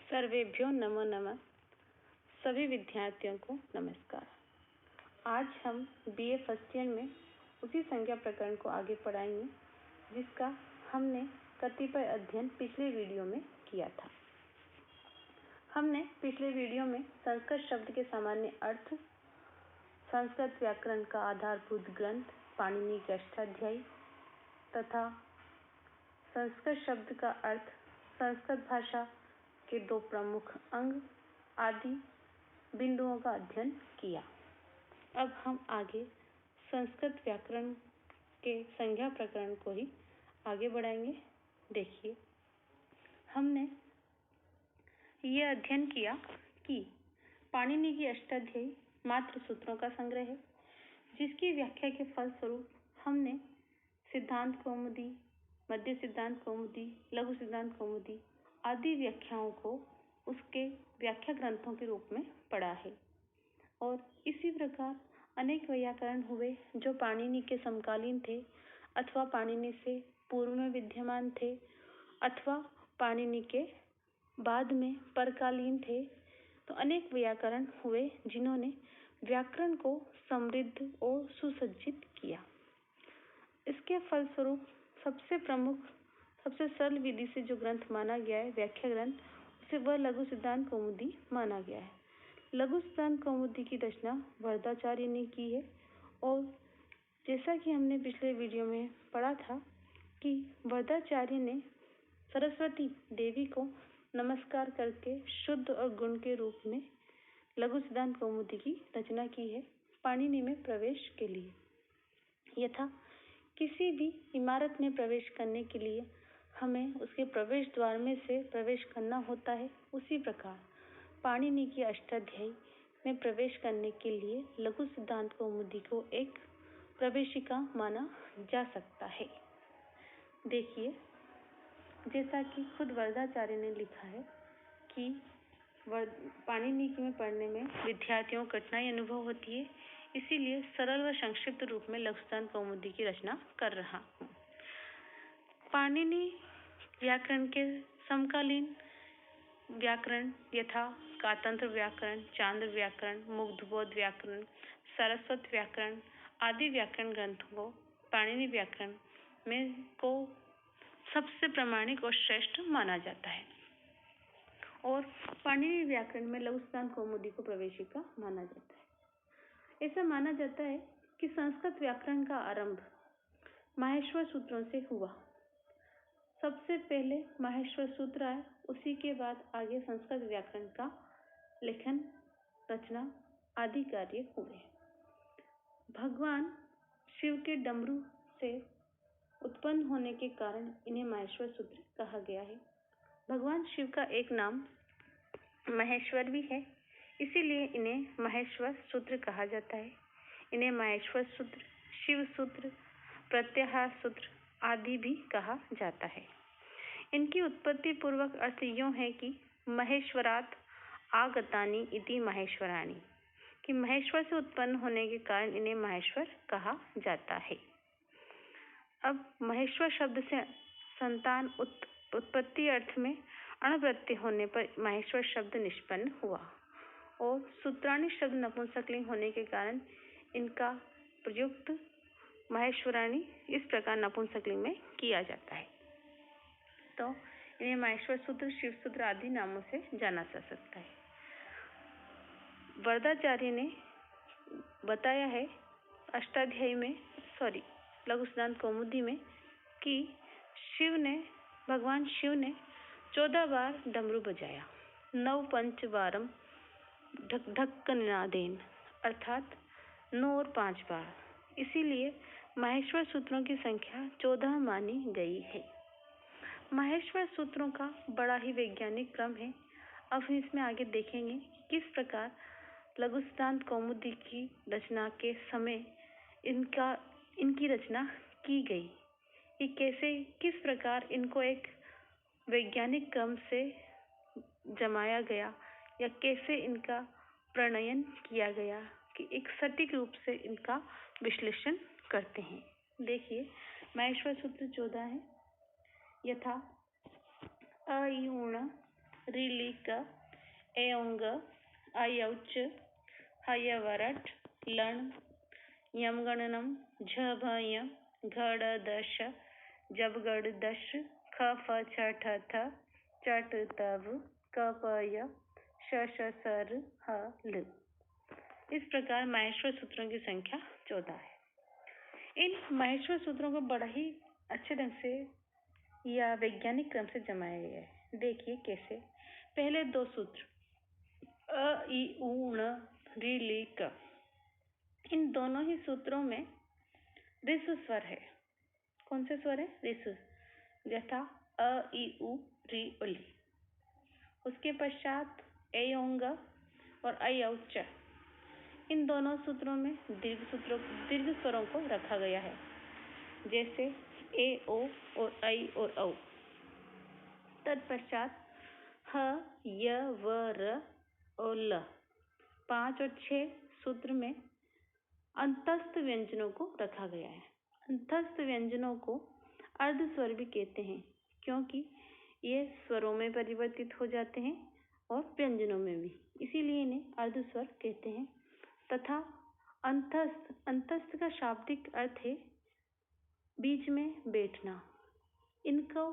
सर्वेभ्यो नमो नमः। सभी विद्यार्थियों को नमस्कार। आज हम बीए फर्स्ट ईयर में उसी संज्ञा प्रकरण को आगे पढ़ाएंगे जिसका हमने कतिपय अध्ययन पिछले वीडियो में किया था। हमने पिछले वीडियो में संस्कृत शब्द के सामान्य अर्थ, संस्कृत व्याकरण का आधारभूत ग्रंथ पाणिनि के अष्टाध्यायी तथा संस्कृत शब्द का अर्थ, संस्कृत भाषा के दो प्रमुख अंग आदि बिंदुओं का अध्ययन किया। अब हम आगे संस्कृत व्याकरण के संज्ञा प्रकरण को ही आगे बढ़ाएंगे। देखिए, हमने ये अध्ययन किया कि पाणिनि की अष्टाध्यायी मात्र सूत्रों का संग्रह है, जिसकी व्याख्या के फलस्वरूप हमने सिद्धांत कौमुदी, मध्य सिद्धांत कौमुदी, लघु सिद्धांत कौमुदी आदि व्याख्याओं को उसके व्याख्या ग्रंथों के रूप में पढ़ा है। और इसी प्रकार अनेक व्याकरण हुए जो पाणिनि के समकालीन थे अथवा पाणिनि से पूर्व में विद्यमान थे अथवा पाणिनि के बाद में परकालीन थे। तो अनेक व्याकरण हुए जिन्होंने व्याकरण को समृद्ध और सुसज्जित किया। इसके फलस्वरूप सबसे प्रमुख, सबसे सरल विधि से जो ग्रंथ माना गया है व्याख्या ग्रंथ, उसे वह लघु सिद्धांत कौमुदी माना गया है। लघु सिद्धांत कौमुदी की रचना वरदाचार्य ने की है। और जैसा कि हमने पिछले वीडियो में पढ़ा था कि वरदाचार्य ने सरस्वती देवी को नमस्कार करके शुद्ध और गुण के रूप में लघु सिद्धांत कौमुदी की रचना की है पाणिनि में प्रवेश के लिए। यथा किसी भी इमारत में प्रवेश करने के लिए हमें उसके प्रवेश द्वार में से प्रवेश करना होता है, उसी प्रकार पाणिनि की अष्टाध्यायी में प्रवेश करने के लिए लघु सिद्धांत कौमुदी को एक प्रवेशिका माना जा सकता है। देखिए, जैसा कि खुद वरदाचार्य ने लिखा है कि पाणिनि में पढ़ने में विद्यार्थियों को कठिनाई अनुभव होती है, इसीलिए सरल व संक्षिप्त रूप में लघु सिद्धांत कौमुदी की रचना कर रहा हूँ। पाणिनि व्याकरण के समकालीन व्याकरण यथा कातंत्र व्याकरण, चांद्र व्याकरण, मुग्धबोध व्याकरण, सरस्वत व्याकरण आदि व्याकरण ग्रंथों को पाणिनि व्याकरण में को सबसे प्रामाणिक और श्रेष्ठ माना जाता है। और पाणिनि व्याकरण में लघु सिद्धांत कौमुदी को प्रवेशिका माना जाता है। ऐसा माना जाता है कि संस्कृत व्याकरण का आरंभ माहेश्वर सूत्रों से हुआ। सबसे पहले माहेश्वर सूत्र आए, उसी के बाद आगे संस्कृत व्याकरण का लेखन, रचना आदि कार्य हुए। भगवान शिव के डमरू से उत्पन्न होने के कारण इन्हें माहेश्वर सूत्र कहा गया है। भगवान शिव का एक नाम महेश्वर भी है, इसीलिए इन्हें महेश्वर सूत्र कहा जाता है। इन्हें माहेश्वर सूत्र, शिव सूत्र, प्रत्याहार सूत्र आदि भी कहा जाता है। इनकी उत्पत्ति पूर्वक अर्थ यूं है कि महेश्वरात् आगतानि इति महेश्वराणि, कि महेश्वर से उत्पन्न होने के कारण इन्हें महेश्वर कहा जाता है। अब महेश्वर शब्द से संतान उत्पत्ति अर्थ में अणप्रत्यय होने पर महेश्वर शब्द निष्पन्न हुआ। और सूत्राणि शब्द नपुंसकलिंग होने के कारण इनका प्रयुक्त महेश्वराणी इस प्रकार नपुंसकलिंग में किया जाता है। तो इन्हें महेश्वर सूत्र, शिव सूत्र आदि नामों से जाना जा सकता है। वरदाचार्य ने बताया है अष्टाध्यायी में, लघु सिद्धांत कौमुदी में, कि भगवान शिव ने 14 बार डमरू बजाया, 9 पंच वारम ढक ढक निनादेन, अर्थात 9 और 5 बार। इसीलिए माहेश्वर सूत्रों की संख्या 14 मानी गई है। माहेश्वर सूत्रों का बड़ा ही वैज्ञानिक क्रम है। अब हम इसमें आगे देखेंगे कि किस प्रकार लघु सिद्धांत कौमुदी की रचना के समय इनकी रचना की गई, कि कैसे किस प्रकार इनको एक वैज्ञानिक क्रम से जमाया गया या कैसे इनका प्रणयन किया गया, कि एक सटीक रूप से इनका विश्लेषण करते हैं। देखिए, माहेश्वर सूत्र 14 है। यथा अ इ ऊण ऋलिक एओंग अयौच हयवरट लण यमगणनम झभय घड़दश जबगड़दश ख फ छ ठ थ चट तव कपय शशसर ह ल। इस प्रकार माहेश्वर सूत्रों की संख्या 14 है। इन माहेश्वर सूत्रों को बड़ा ही अच्छे ढंग से या वैज्ञानिक क्रम से जमाया गया है। देखिए कैसे। पहले दो सूत्र अ इ उ ण ऋ लि क, इन दोनों ही सूत्रों में ऋस्व स्वर है। कौन से स्वर है? ऋस्व, यथा अ इ उ ऋ ली। उसके पश्चात ए ओंग और ऐ औ च, इन दोनों सूत्रों में दीर्घ स्वरों को रखा गया है, जैसे ए ओ और ऐ और औ। तत्पश्चात ह य व र और ल, 5 और 6 सूत्र में अंतस्थ व्यंजनों को रखा गया है। अंतस्थ व्यंजनों को अर्ध स्वर भी कहते हैं, क्योंकि ये स्वरों में परिवर्तित हो जाते हैं और व्यंजनों में भी, इसीलिए इन्हें अर्ध स्वर कहते हैं। तथा अंतस्थ का शाब्दिक अर्थ है बीच में बैठना। इनको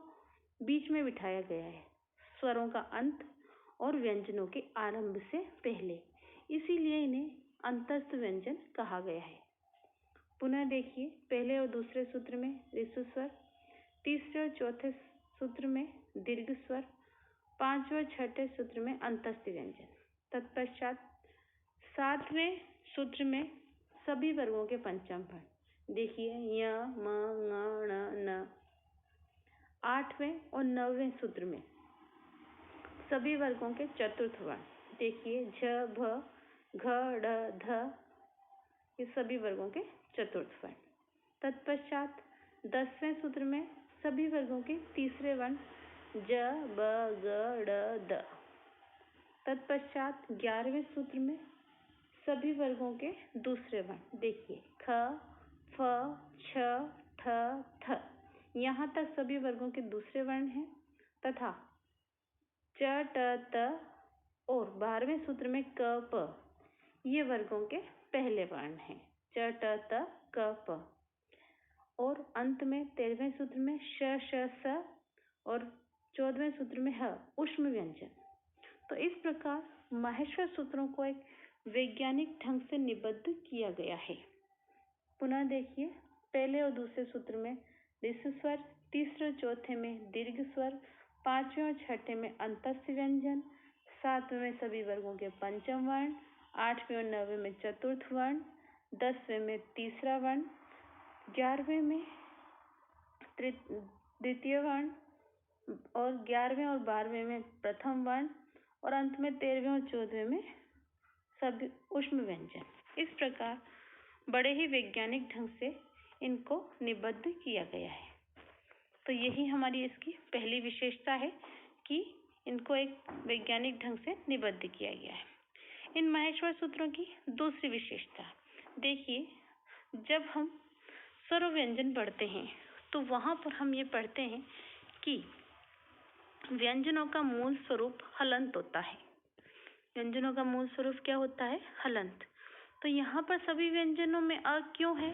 बीच में बिठाया गया है, स्वरों का अंत और व्यंजनों के आरंभ से पहले, इसीलिए इन्हें अंतस्थ व्यंजन कहा गया है। पुनः देखिए, पहले और दूसरे सूत्र में ऋस्व स्वर, तीसरे और चौथे सूत्र में दीर्घ स्वर, पांचवें और छठे सूत्र में अंतस्थ व्यंजन। तत्पश्चात 7वें सूत्र में सभी वर्गों के पंचम वर्ण। देखिए य म ङ ण न। 8वें और 9वें सूत्र में सभी वर्गों के चतुर्थ वर्ण। देखिए झ भ घ ढ ध, ये सभी वर्गों के चतुर्थ वर्ण। तत्पश्चात 10वें सूत्र में सभी वर्गों के तीसरे वर्ण ज ब ग ड़ द। तत्पश्चात 11वें सूत्र में सभी वर्गों के दूसरे वर्ण। देखिए ख फ छ ठ थ, यहाँ तक सभी वर्गों के दूसरे वर्ण हैं। तथा च ट त और 12वें सूत्र में क प, ये वर्गों के पहले वर्ण हैं। च ट त क प। और अंत में 13वें सूत्र में श श स और 14वें सूत्र में ह, ऊष्म व्यंजन। तो इस प्रकार माहेश्वर सूत्रों को एक वैज्ञानिक ढंग से निबद्ध किया गया है। पुनः देखिए, पहले और दूसरे सूत्र में ऋस्व स्वर, तीसरे और चौथे में दीर्घ स्वर, 5वें और छठे में अंतस्थ व्यंजन, 7वें में सभी वर्गों के पंचम वर्ण, 8वें और 9वें में चतुर्थ वर्ण, 10वें में तीसरा वर्ण, 11वें में द्वितीय वर्ण और 11वें और 12वें में प्रथम वर्ण और अंत में 13वें और 14वें में सभी ऊष्म व्यंजन। इस प्रकार बड़े ही वैज्ञानिक ढंग से इनको निबद्ध किया गया है। तो यही हमारी इसकी पहली विशेषता है कि इनको एक वैज्ञानिक ढंग से निबद्ध किया गया है। इन माहेश्वर सूत्रों की दूसरी विशेषता, देखिए जब हम स्वर व्यंजन पढ़ते हैं तो वहाँ पर हम ये पढ़ते हैं कि व्यंजनों का मूल स्वरूप हलंत होता है। व्यंजनों का मूल स्वरूप क्या होता है? हलंत। तो यहाँ पर सभी व्यंजनों में अ क्यों है?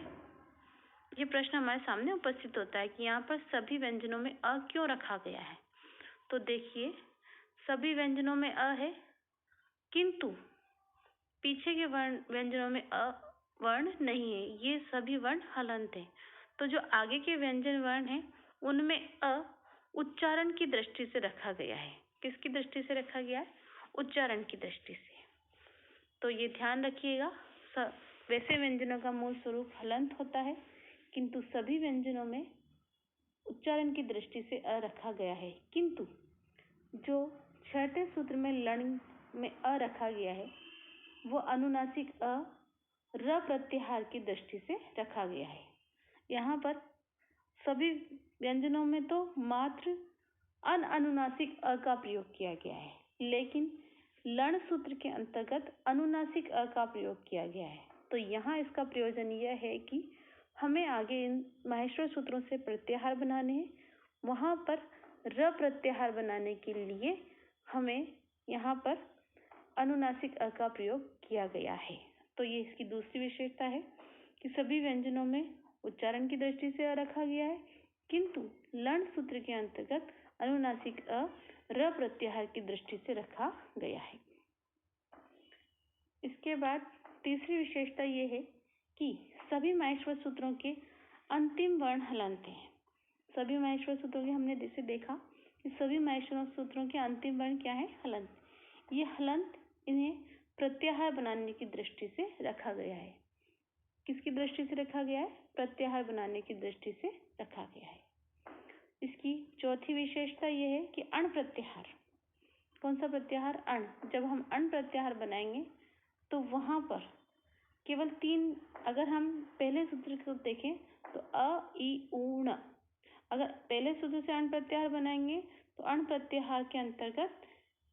ये प्रश्न हमारे सामने उपस्थित होता है कि यहाँ पर सभी व्यंजनों में अ क्यों रखा गया है। तो देखिए, सभी व्यंजनों में अ है, किंतु पीछे के व्यंजनों में अ वर्ण नहीं है, ये सभी वर्ण हलंत है। तो जो आगे के व्यंजन वर्ण हैं उनमें अ उच्चारण की दृष्टि से रखा गया है। किसकी दृष्टि से रखा गया है? उच्चारण की दृष्टि से। तो ये ध्यान रखिएगा, वैसे व्यंजनों का मूल स्वरूप हलंत होता है, किंतु सभी व्यंजनों में उच्चारण की दृष्टि से अ रखा गया है। किंतु जो छठे सूत्र में लण में अ रखा गया है वो अनुनासिक अ र प्रत्याहार की दृष्टि से रखा गया है। यहाँ पर सभी व्यंजनों में तो मात्र अनुनासिक अ का प्रयोग किया गया है, लेकिन लण सूत्र के अंतर्गत अनुनासिक अ का प्रयोग किया गया है। तो यहाँ इसका प्रयोजन यह है कि हमें आगे इन माहेश्वर सूत्रों से प्रत्याहार बनाने हैं, वहाँ पर र प्रत्याहार बनाने के लिए हमें यहाँ पर अनुनासिक अ का प्रयोग किया गया है। तो ये इसकी दूसरी विशेषता है कि सभी व्यंजनों में उच्चारण की दृष्टि से अ रखा गया है, किंतु लण सूत्र के अंतर्गत अनुनासिक अ र प्रत्याहार की दृष्टि से रखा गया है। इसके बाद तीसरी विशेषता ये है कि सभी माहेश्वर सूत्रों के अंतिम वर्ण हलंत हैं। सभी माहेश्वर सूत्रों के हमने जैसे देखा कि सभी माहेश्वर सूत्रों के अंतिम वर्ण क्या है? हलंत। ये हलंत इन्हें प्रत्याहार बनाने की दृष्टि से रखा गया है। किसकी दृष्टि से रखा गया है? प्रत्याहार बनाने की दृष्टि से रखा गया है। इसकी चौथी विशेषता यह है कि अण प्रत्याहार। कौन सा प्रत्याहार? अण। जब हम अण प्रत्याहार बनाएंगे तो वहां पर केवल 3, अगर हम पहले सूत्र को देखें तो अ, इ, उ, ण। अगर पहले सूत्र से अण प्रत्याहार बनाएंगे तो अण प्रत्याहार के अंतर्गत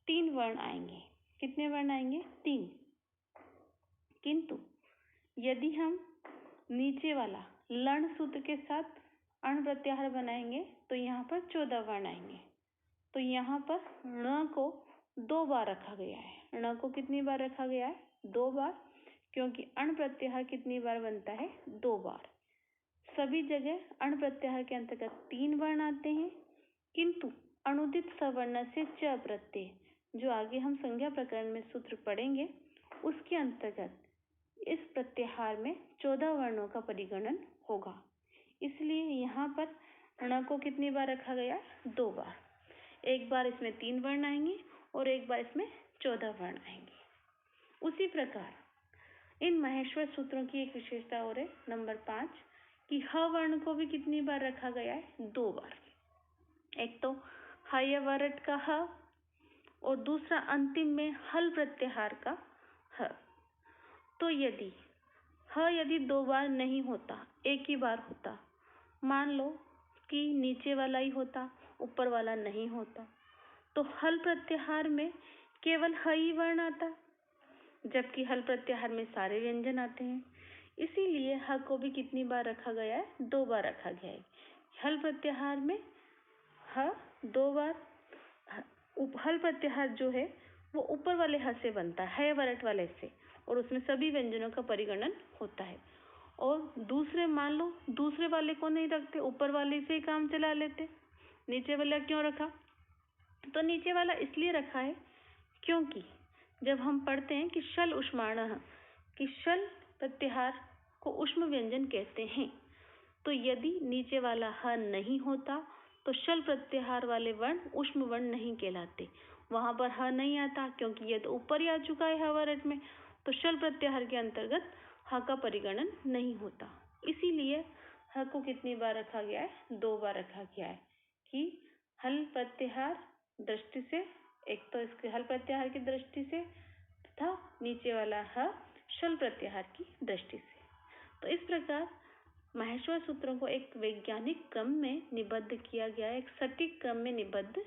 3 वर्ण आएंगे। कितने वर्ण आएंगे? 3। किंतु यदि हम नीचे वाला लण सूत्र के साथ अण प्रत्याहार बनाएंगे तो यहाँ पर 14 वर्ण आएंगे। तो यहाँ पर ण को 2 बार रखा गया है। ण को कितनी बार रखा गया है? 2 बार, क्योंकि अण प्रत्याहार कितनी बार बनता है? 2 बार। सभी जगह अण प्रत्याहार के अंतर्गत 3 वर्ण आते हैं, किंतु अनुदित सवर्ण से च प्रत्यय, जो आगे हम संज्ञा प्रकरण में सूत्र पढ़ेंगे, उसके अंतर्गत इस प्रत्याहार में 14 वर्णों का परिगणन होगा। इसलिए यहाँ पर ण को कितनी बार रखा गया? 2 बार। एक बार इसमें 3 वर्ण आएंगे और एक बार इसमें 14 वर्ण आएंगे। उसी प्रकार इन माहेश्वर सूत्रों की एक विशेषता और है, नंबर 5, कि ह वर्ण को भी कितनी बार रखा गया है? 2 बार। एक तो हयवरट का ह और दूसरा अंतिम में हल प्रत्याहार का ह। तो यदि 2 बार नहीं होता, एक ही बार होता, मान लो कि नीचे वाला ही होता, ऊपर वाला नहीं होता, तो हल प्रत्याहार में केवल ह ही वर्ण आता, जबकि हल प्रत्याहार में सारे व्यंजन आते हैं। इसीलिए ह को भी कितनी बार रखा गया है? 2 बार रखा गया है। हल प्रत्याहार में ह 2 बार। हल प्रत्याहार जो है वो ऊपर वाले ह से बनता है, हयवरट वाले से, और उसमें सभी व्यंजनों का परिगणन होता है। और दूसरे, मान लो दूसरे वाले को नहीं रखते, ऊपर वाले से ही काम चला लेते। नीचे वाला क्यों रखा? तो नीचे वाला इसलिए रखा है क्योंकि जब हम पढ़ते हैं कि शल उष्माणः, कि शल प्रत्याहार को उष्म व्यंजन कहते हैं, तो यदि नीचे वाला ह नहीं होता तो शल प्रत्याहार वाले वर्ण उष्म वर्ण नहीं कहलाते। वहां पर ह नहीं आता क्योंकि ये तो ऊपर ही आ चुका है हवरट में, तो शल प्रत्याहार के अंतर्गत ह का परिगणन नहीं होता। इसीलिए ह को कितनी बार रखा गया है? 2 बार रखा गया है, कि हल प्रत्याहार दृष्टि से, एक तो इसके हल प्रत्याहार की दृष्टि से तथा नीचे वाला ह शल प्रत्याहार की दृष्टि से। तो इस प्रकार माहेश्वर सूत्रों को एक वैज्ञानिक क्रम में निबद्ध किया गया है, एक सटीक क्रम में निबद्ध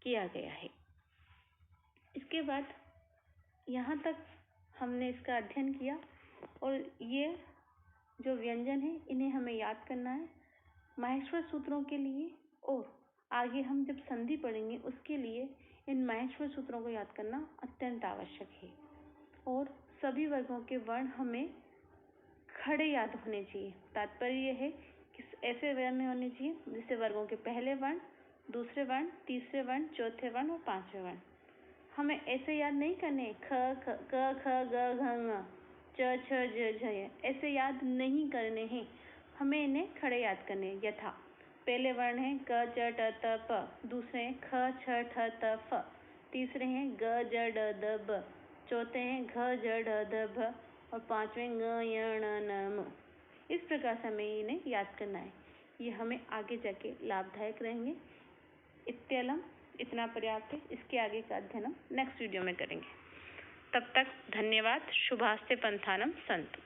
किया गया है। इसके बाद यहाँ तक हमने इसका अध्ययन किया, और ये जो व्यंजन है इन्हें हमें याद करना है माहेश्वर सूत्रों के लिए, और आगे हम जब संधि पढ़ेंगे उसके लिए इन माहेश्वर सूत्रों को याद करना अत्यंत आवश्यक है। और सभी वर्गों के वर्ण हमें खड़े याद होने चाहिए। तात्पर्य यह है कि ऐसे वर्ण होने चाहिए जिससे वर्गों के पहले वर्ण, दूसरे वर्ण, तीसरे वर्ण, चौथे वर्ण और 5वें वर्ण हमें ऐसे याद नहीं करने, ख, क, ख, ग, घ, ङ, च, छ, ज, झ, ऐसे याद नहीं करने हैं। हमें इन्हें खड़े याद करने। यथा पहले वर्ण है क, च, ट, त, प, दूसरे हैं ख, छ, ठ, त, फ, तीसरे हैं ग, ज, ड, द, ब, चौथे हैं घ, ज, ढ, द, भ, और 5वें ङ, य, ण, न, म। इस प्रकार से हमें इन्हें याद करना है। ये हमें आगे जाके लाभदायक रहेंगे। इत्यलं इतना पर्याप्त है। इसके आगे का अध्ययन हम नेक्स्ट वीडियो में करेंगे। तब तक धन्यवाद। शुभास्ते पंथानम संतु।